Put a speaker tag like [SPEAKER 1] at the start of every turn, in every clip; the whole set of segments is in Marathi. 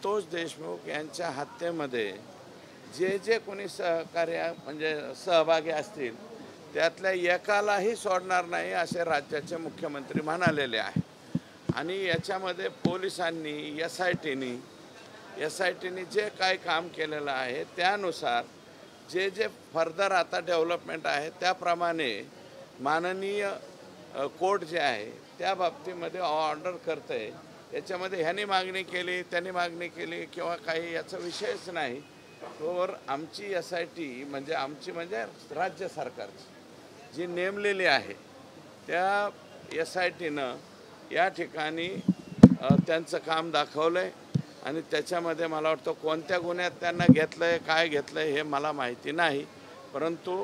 [SPEAKER 1] संतोष देशमुख यांच्या हत्येमध्ये जे जे कोणी सहकार्य म्हणजे सहभागी असतील त्यातल्या एकालाही सोडणार नाही असे राज्याचे मुख्यमंत्री म्हणालेले आहे। आणि याच्यामध्ये पोलिसांनी एस आय टीनी जे काय काम केलेलं आहे त्यानुसार जे जे फर्दर आता डेव्हलपमेंट आहे त्याप्रमाणे माननीय कोर्ट जे आहे त्या बाबतीमध्ये ऑर्डर करते। याच्यामध्ये ह्यानी मागणी केली त्यांनी मागणी केली किंवा काही याचा विषयच नाही। तोवर आमची एस आय टी म्हणजे आमची म्हणजे राज्य सरकारची जी नेमलेली आहे त्या एस आय टीनं या ठिकाणी त्यांचं काम दाखवलं आहे आणि त्याच्यामध्ये मला वाटतं कोणत्या गुन्ह्यात त्यांना घेतलं आहे काय घेतलं आहे हे मला माहिती नाही, परंतु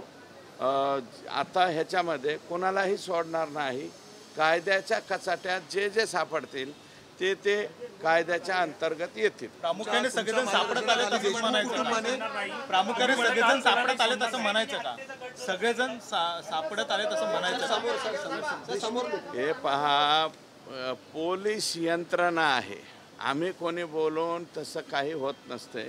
[SPEAKER 1] आता ह्याच्यामध्ये कोणालाही सोडणार नाही। कायद्याच्या कचाट्यात जे जे सापडतील ते ते कायद्याच्या अंतर्गत येतील।
[SPEAKER 2] प्रामुख्याने सगळेजण सापडत आले तसं म्हणायचं प्रामुख्याने सगळेजण सापडत आले तसं म्हणायचं का सगळेजण सापडत आले तसं म्हणायचं
[SPEAKER 1] हे पहा पोलीस यंत्रणा आहे, आम्ही कोणी बोलून तसं काही होत नसते।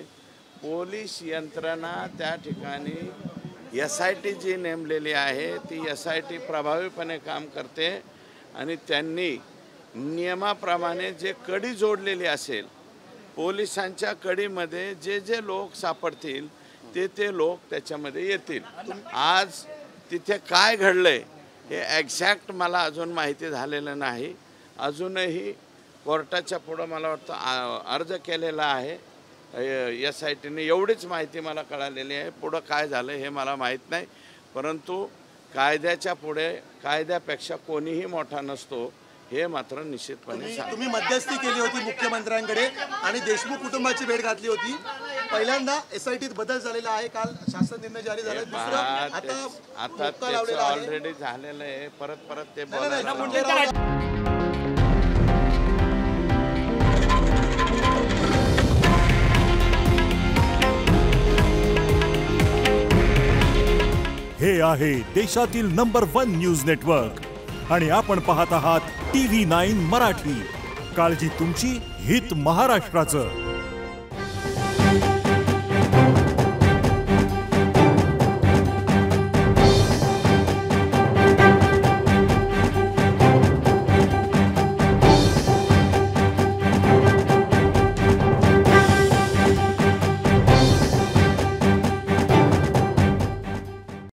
[SPEAKER 1] पोलीस यंत्रणा त्या ठिकाणी एस आय टी जी नेमलेली आहे ती एस आय टी प्रभावीपणे काम करते आणि त्यांनी नियमाप्रमाणे जे कडी जोडलेली असेल पोलिसांच्या कडीमध्ये जे जे लोक सापडतील ते ते लोक त्याच्यामध्ये येतील। आज तिथे काय घडलंय हे एक्झॅक्ट मला अजून माहिती झालेलं नाही। अजूनही कोर्टाच्या पुढं मला वाटतं अर्ज केलेला आहे एस आय टीने, एवढीच माहिती मला कळालेली आहे। पुढं काय झालं हे मला माहीत नाही, परंतु कायद्याच्या पुढे कायद्यापेक्षा कोणीही मोठा नसतो हे मात्र निश्चितपणे
[SPEAKER 3] तुम्ही मध्यस्थी केली होती मुख्यमंत्र्यांकडे आणि देशमुख कुटुंबाची भेट घातली होती। पहिल्यांदा एसआयटीत बदल झालेला आहे, काल शासन निर्णय जारी झाला।
[SPEAKER 1] आता त्याचं ऑलरेडी झालेलं आहे, परत ते बोलायला
[SPEAKER 4] हे आहे देशातील नंबर 1 न्यूज नेटवर्क आणि आपण पाहत आहात TV9 मराठी। काळजी तुमची, हित महाराष्ट्राचं।